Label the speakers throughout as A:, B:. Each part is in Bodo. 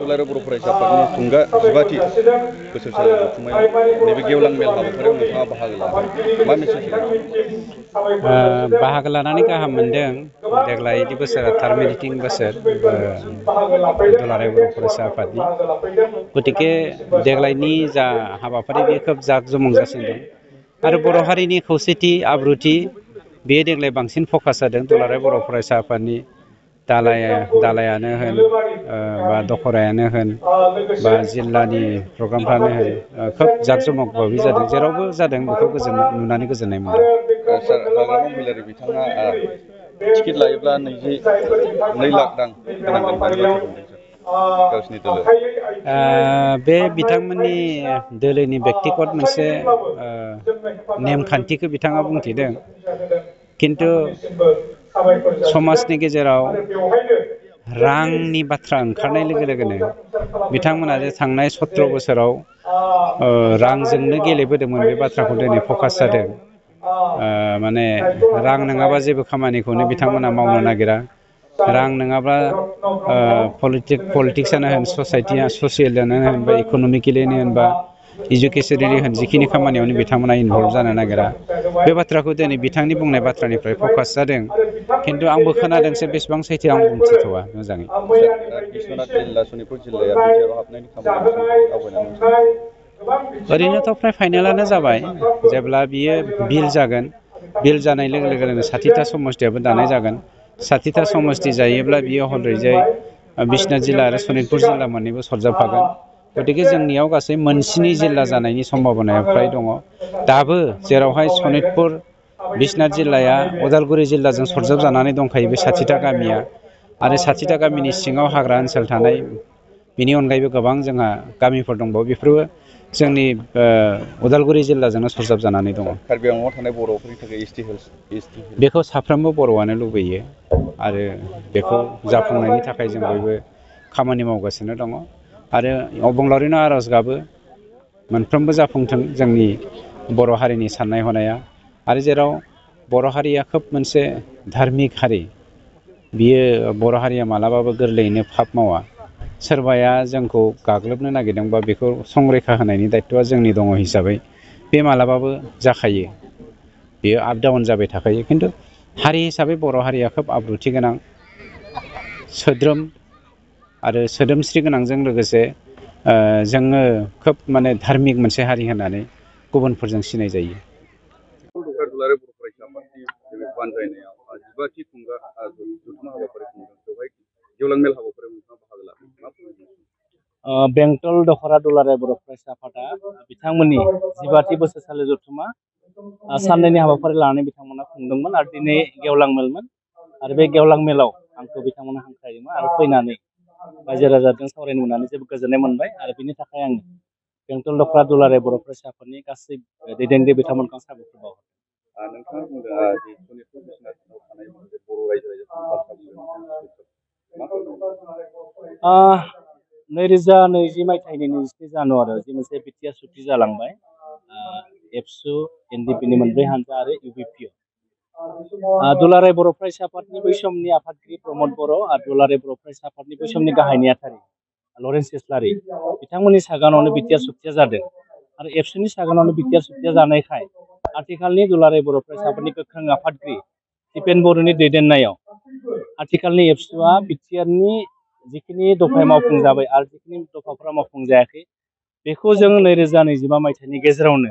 A: दुलाराय बर' फरायसा आफादनि थुंगा 15थि बोसोरसालि जथुम्मायाव नैबे गेवलां मेल हाबाफारियाव नोंथाङा बाहागो लादों। मा मेसेज होगोन?
B: बाहागो लानानै गाहाम मोनदों। देग्लायनि बोसोरा थार्ड बोसोर दुलाराय बर' फरायसा आफादनि। गतिके देग्लायनि जा हाबाफारि बे खोब जाक जमक जासिनो दं आरो बर' हारिनि खौसेथि आब्रुथि बे देग्लाय बांसिन फकास जादों। दुलाराय बर' फरायसा आफादनि दालायानो होन बा दखरायानो होन बा जिल्लानि प्रग्रामफ्रानो होन खोब जाक जमक भाबै जादों। जेरावबो जादों बेखौ नुनानै गोजोननाय मोनदों।
A: सार हाग्रामा महिलारि बिथाङा टिकेट लायोब्ला 2 लाख रां होनांगोन होननानै बाथ्रा बुंदों सार गावसिनि दोलो।
B: बे बिथांमोननि दोलोनि बेक्तिगत मोनसे नेमखान्थिखौ बिथाङा बुंथिदों। खिन्थु समाजनि गेजेराव रांनि बाथ्रा ओंखारनाय लोगो लोगोनो बिथांमोना जे थांनाय 17 बोसोराव रांजोंनो गेलेबोदोंमोन बे बाथ्राखौ दिनै फकास जादों। माने रां नङाबा जेबो खामानिखौनो बिथांमोना मावनो नागिरा। रां नङाब्ला पलिटिक्सआनो होन ससियेलानो होन बा इक'नमिकेलियानो होन बा इडुकेसनेलि होन जिखिनि खामानियावनो बिथांमोना इनभल्भ जानो नागिरा। बे बाथ्राखौ दिनै बिथांनि बुंनाय बाथ्रानिफ्राय फकास जादों। खिन्थु आंबो खोनादोंसो बेसेबां सैथो आं बुंथिथ'वा मोजाङै।
A: बिश्वनाथ जिल्ला सनितपुर जिल्लाया बिटिआरआव हाबनायनि खामानियाव आवगायनानै
B: ओरैनोथ' फ्राय फाइनालानो जाबाय। जेब्ला बियो बिल जागोन, बिल जानाय लोगो लोगोनो 60था समस्तियाबो दानाय जागोन। 60था समस्ति जायोब्ला बियो हरैजाय बिश्वनाथ जिल्ला आरो सनितपुर जिल्ला मोननैबो सरजाबफागोन। गतिके जोंनियाव गासै मोनस्नि जिल्ला जानायनि सम्भाबनाया फ्राय दङ। दाबो जेरावहाय सनितपुर बिश्वनाथ जिल्लाया उदालगुरि जिल्लाजों सरजाबजानानै दंखायो बे 60था गामिया आरो 60था गामिनि सिङाव हाग्रा ओनसोल थानाय बेनि अनगायैबो गोबां जोंहा गामिफोर दंबावो। बेफोरबो जोंनि उदालगुरि जिल्लाजोंनो सरजाब जानानै दङ।
A: कार्बि आंलंआव थानाय बर'फोरनि थाखाय एसटि
B: बेखौ साफ्रोमबो बर'आनो लुबैयो आरो बेखौ जाफुंनायनि थाखाय जों बयबो खामानि मावगासिनो दङ आरो अबंलावरिनो आर'ज गाबो मोनफ्रोमबो जाफुंथों जोंनि बर' हारिनि साननाय हनाया। आरो जेराव बर' हारिया खोब मोनसे धार्मिक हारि, बियो बर' हारिया मालाबाबो गोरलैयैनो फाप मावा। सोरबाया जोंखौ गाग्लोबनो नागिरदोंबा बेखौ संरैखा होनायनि दायथ'आ जोंनि दङ हिसाबै बे मालाबाबो जाखायो। बेयो आप डाउन जाबाय थाखायो। खिन्थु हारि हिसाबै बर' हारिया खोब आब्रुथि गोनां, सोद्रोम आरो सोदोमस्रि गोनांजों लोगोसे जोङो खोब माने धार्मिक मोनसे हारि होननानै गुबुनफोरजों सिनाय जायो।
A: दुलाराय बर' फरायसा आफादनि बानजायनायाव 15थि थुंगा जथुम्मा हाबाफारि खुंदों। बेवहाय गेवलां मेल हाबाफारियाव नोंथाङा बाहागो लादों।
C: बेंटल दखरा दुलाराय बर' फरायसा आफादा बिथांमोननि 15थि बोसोरसालि जथुम्मा साननैनि हाबाफारि लानानै बिथांमोना खुंदोंमोन आरो दिनै गेवलां मेलमोन। आरो बे गेवलां मेलाव आंखौ बिथांमोना हांख्रायदोंमोन आरो फैनानै रायजो राजाजों सावरायनो मोननानै जोबोद गोजोननाय मोनबाय आरो बिनि थाखाय आङो बेंटल दखरा दुलाराय बर' फरायसा आफादनि गासै दैदेनगिरि बिथांमोनखौ साबायखर बावहरो।
A: नोंथाङा बुंदों जे सनितपुर बिश्वनाथआव थानाय माखासे बर' रायजो राजाफोरनि बाथ्रा बुंदों।
C: 2020 मायथाइनि 23 जानुवारियाव जि मोनसे बिटिआर सुक्ति जालांबाय, एबसु एनडिपिनि मोनब्रै हानजा आरो इउबिपिअ। दुलाराय बर' फरायसा आफादनि बै समनि आफादगिरि प्रमद बर' आरो दुलाराय बर' फरायसा आफादनि बै समनि गाहाय नेहाथारि लरेन्स इस्लारि बिथांमोननि सागानावनो बिटिआर सुक्तिया जादों आरो एबसुनि सागानावनो बिटिआर सुक्तिया जानायखाय आथिखालनि दुलाराय बर' फरायसा आफादनि गोख्रों आफादगिरि दिपेन बर'नि दैदेननायाव आथिखालनि एबसुआ बिटिआरनि जिखिनि दफाया मावफुंजाबाय आरो जिखिनि दफाफोरा मावफुंजायाखै बेखौ जों 2025 मायथाइनि गेजेरावनो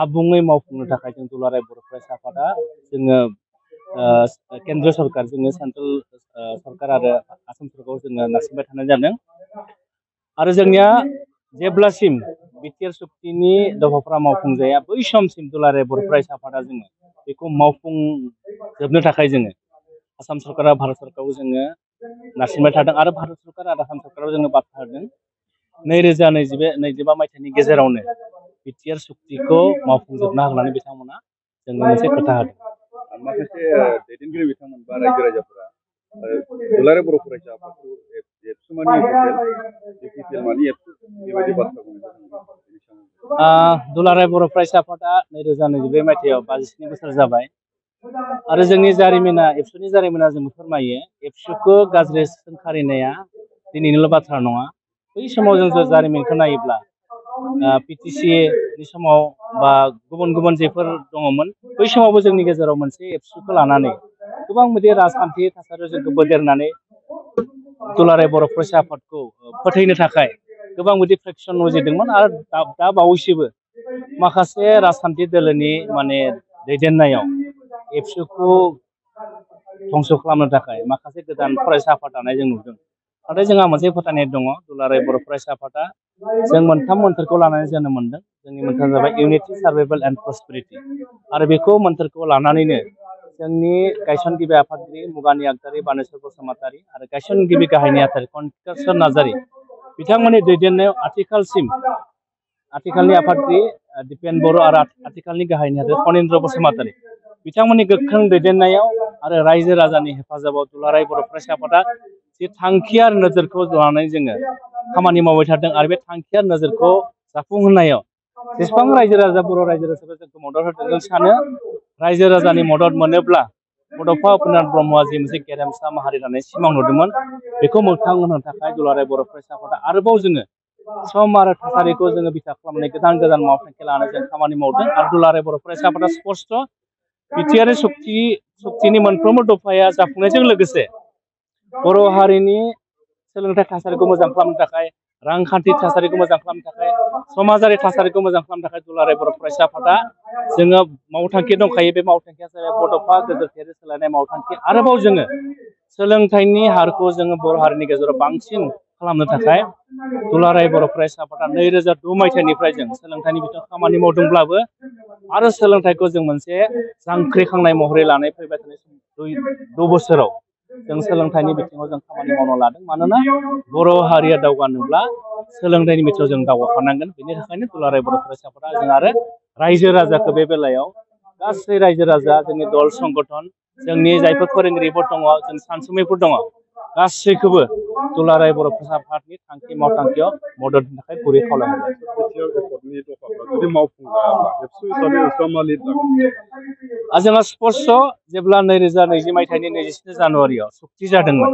C: आबुङै मावफुंनो थाखाय जों दुलाराय बर' फरायसा आफादा जोङो केन्द्र सरकार, जोङो सेन्ट्रेल सरकार आरो आसाम सरकाराव जोङो नारसिनबाय थानाय जादों। आरो जोंनिया जेब्लासिम बिटिआर सुक्तिनि दफाफोरा मावफुंजाया बै समसिम दुलाराय बर' फरायसा आफादा जोङो बेखौ मावफुंजोबनो थाखाय जोङो आसाम सरकारा भारत सरकाराव जोङो नारसिनबाय थादों आरो भारत सरकार आरो आसाम सरकाराव जोङो बाथ्रा होदों 2025 मायथाइनि गेजेरावनो बिटिआर सुक्तिखौ मावफुंजोबना होनानै बिथांमोना जोंनो मोनसे खोथा होदों।
A: माखासे दैदेनगिरि बिथांमोन बा रायजो राजाफोरा दुलाराय बर' फरायसा आफादखौ एबसु मानि इउपिपिएल मानि एबसु बेबायदि बाथ्रा बुंदों।
C: दुलाराय बर' फरायसा आफादा 2022 मायथाइयाव 57 बोसोर जाबाय आरो जोंनि जारिमिना, एबसुनि जारिमिना जों फोरमायो एबसुखौ गाज्रि सोंखारिनाया दिनैनिल' बाथ्रा नङा। बै समाव जों जारिमिनखौ नायोब्ला PTC नि समाव बा गुबुन गुबुन जेफोर दङमोन बै समावबो जोंनि गेजेराव मोनसे एबसुखौ लानानै गोबां बिदि राजखान्थि थासारियाव जोंखौ बोदेरनानै दुलाराय बर' फरायसा आफादखौ फोथैनो थाखाय गोबां बिदि फ्रेक्सन नुजिरदोंमोन आरो दा बावैसोबो माखासे राजखान्थि दोलोनि माने दैदेननायाव एबसुखौ धंस' खालामनो थाखाय माखासे गोदान फरायसा आफाद दानाय जों नुदों। नाथाय जोंहा मोनसे फोथायनाय दङ दुलाराय बर' फरायसा आफादा जों मोनथाम मोन्थोरखौ लानानै जोनोम मोनदों। जोंनि मोन्थोरा जाबाय इउनिटि सार्भाइभेल एन्ड प्रस्पेरिटि आरो बेखौ मोन्थोरखौ लानानैनो जोंनि गायसनगिरि आफादगिरि मुगानि आगदारि बानेस्वर बसुमतारी आरो गायसनगिरि गाहाय नेहाथारि कनकेश्वर नार्जारी बिथांमोननि दैदेननायाव आथिखालनि आफादगिरि दिपेन बर' आरो आथिखालनि गाहाय नेहाथारि फणीन्द्र बसुमतारी बिथांमोननि गोख्रों दैदेननायाव आरो रायजो राजानि हेफाजाबाव दुलाराय बर' फरायसा आफादा जि थांखि आरो नोजोरखौ लानानै जोङो खामानि मावबाय थादों आरो बे थांखि आरो नोजोरखौ जाफुंहोनायाव जेसेबां रायजो राजा बर' रायजो राजाफोरा जोंखौ मदद होदों जों सानो रायजो राजानि मदद मोनोब्ला बड'फा उपेन्द्र ब्रह्मआ जि मोनसे गेरेमसा माहारि दानाय सिमां नुदोंमोन बेखौ मोगथां होनो थाखाय दुलाराय बर' फरायसा आफादा आरोबाव जोङो सम आरो थासारिखौ जोङो बिथा खालामनानै गोदान गोदान मावथांखि लानानै जों खामानि मावदों आरो दुलाराय बर' फरायसा आफादा स्पष्ट बिटिआर सक्तिनि मोनफ्रोमबो दफाया जाफुंनायजों लोगोसे बर' हारिनि सोलोंथाइ थासारिखौ मोजां खालामनो थाखाय रांखान्थि थासारिखौ मोजां खालामनो थाखाय समाजारि थासारिखौ मोजां खालामनो थाखाय दुलाराय बर' फरायसा आफादा जोङो मावथांखि दंखायो। बे मावथांखिया जाबाय बड'फा गोजौ फेहेर सोलायनाय मावथांखि आरोबाव जोङो सोलोंथाइनि हारखौ जोङो बर' हारिनि गेजेराव बांसिन खालामनो थाखाय दुलाराय बर' फरायसा आफादा 2002 मायथाइनिफ्राय जों सोलोंथाइनि बिथिङाव खामानि मावदोंब्लाबो आरो सोलोंथाइखौ जों मोनसे जांख्रिखांनाय महरै लानाय फैबाय थानाय 2 बोसोराव जों सोलोंथाइनि बिथिङाव जों खामानि मावनो लादों। मानोना बर' हारिया दावगानोब्ला सोलोंथाइनि बिथिङाव जों दावगाफानांगोन। बेनि थाखायनो दुलाराय बर' फरायसा आफादा जों आरो रायजो राजाखौ बे बेलायाव गासै रायजो राजा जोंनि दल संगठन जोंनि जायफोर फोरोंगिरिफोर दङ जों सानसुमैफोर दङ गासैखौबो दुलाराय बर' फरायसा आफादनि थांखि मावथांखियाव मददनि थाखाय गुरै खावलायहरबाय। जोंहा स्पष्ट जेब्ला 2020 मायथाइनि 27 जानुवारियाव सुक्ति जादोंमोन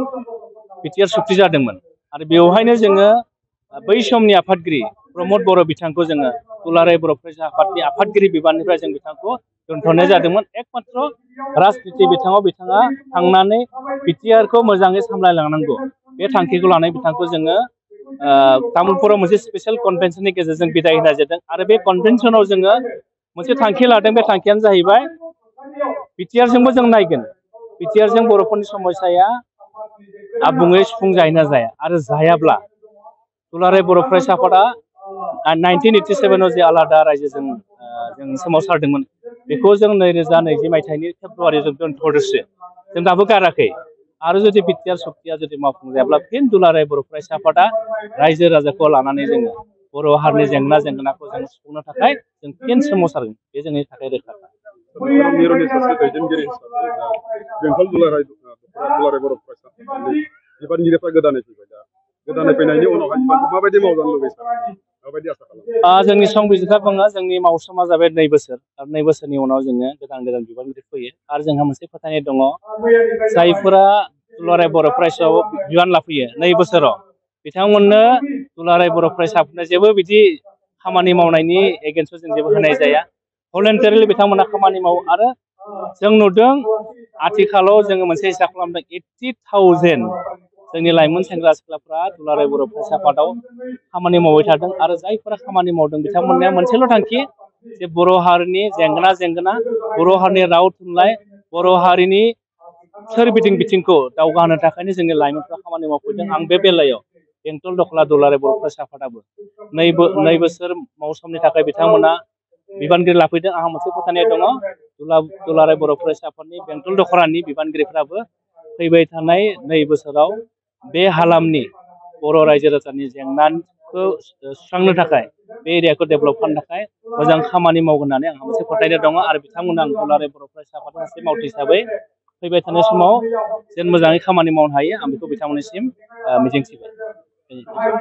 C: बिटिआर सुक्ति जादोंमोन आरो बेवहायनो जोङो बै समनि आफादगिरि प्रमद बर' बिथांखौ जोङो दुलाराय बर' फरायसा आफादनि आफादगिरि बिबाननिफ्राय जों बिथांखौ दोनथ'नाय जादोंमोन। एकमात्र राजनिति बिथिङाव बिथाङा थांनानै बिटिआरखौ मोजाङै सामलायलांनांगौ बे थांखिखौ लानाय बिथांखौ जोङो तामुलपुराव मोनसे स्पेसियेल कनभेनसननि गेजेरजों बिदाय होनाय जादों आरो बे कनभेनसनाव जोङो मोनसे थांखि लादों। बे थांखियानो जाहैबाय बिटिआरजोंबो जों नायगोन बिटिआरजों बर'फोरनि समस्याया आबुङै सुफुंजायोना जाया आरो जायाब्ला दुलाराय बर' फरायसा आफादा 1987आव जे आलादा रायजोजों जों सोमावसारदोंमोन बेखौ जों 2020 मायथाइनि फेब्रुवारियाव जों दोनथ'दोंसो जों दाबो गाराखै आरो जुदि बिटिआर सक्तिया जुदि मावफुंजायाब्ला फिन दुलाराय बर' फरायसा आफादा रायजो राजाखौ लानानै जोङो बर' हारिनि जेंनाखौ जों सुफुंनो थाखाय जों फिन सोमावसारगोन बे जोंनि थाखाय रोखा।
A: मिरुनि सासे दैदेनगिरि हिसाबै दा बेंटल दुलाराय बर' फरायसा आफादनि बिबानगिरिफ्रा गोदानै फैबाय दा गोदानै फैनायनि उनावहाय माबायदि मावजानो लुबैयो माबायदि आसा खालामो?
C: जोंनि संबिजिरफ्रा बुङो जोंनि मावसमा जाबाय 2 बोसोर आरो 2 बोसोरनि उनाव जोङो गोदान बिबानगिरि फैयो आरो जोंहा मोनसे फोथायनाय दङ जायफोरा दुलाराय बर' फरायसायाव बिबान लाफैयो 2 बोसोराव बिथांमोननो दुलाराय बर' फरायसा आफादनो जेबो बिदि खामानि मावनायनि एगेन्स्टआव जों जेबो होनाय जाया। भलेन्टारिलि बिथांमोना खामानि मावो आरो जों नुदों आथिखालाव जोङो मोनसे हिसाब खालामदों 80,000 जोंनि लाइमोन सेंग्रा सिख्लाफ्रा दुलाराय बर' फरायसा आफादाव खामानि मावबाय थादों आरो जायफोरा खामानि मावदों बिथांमोननिया मोनसेल' थांखि जे बर' हारिनि जेंना बर' हारिनि राव थुनलाइ बर' हारिनि सोरबिथिं बिथिंखौ दावगाहोनो थाखायनो जोंनि लाइमोनफ्रा खामानि मावफैदों। आं बे बेलायाव बेंटल दखला दुलाराय बर' फरायसा आफादाबो 2 बोसोर मावसमनि थाखाय बिथांमोना बिबानगिरि लाफैदों। आंहा मोनसे फोथायनाय दङ दुलाराय बर' फरायसा आफादनि बेंटल दखलानि बिबानगिरिफ्राबो फैबाय थानाय 2 बोसोराव बे हालामनि बर' रायजो राजानि जेंनाखौ सुस्रांनो थाखाय बे एरियाखौ डेभेलप खालामनो थाखाय मोजां खामानि मावगोन होननानै आंहा मोनसे फोथायनाय दङ आरो बिथांमोना आं दुलाराय बर' फरायसा आफादनि सासे मावथि हिसाबै फैबाय थानाय समाव जेन मोजाङै खामानि मावनो हायो आं बेखौ बिथांमोननिसिम मिजिंथिबाय।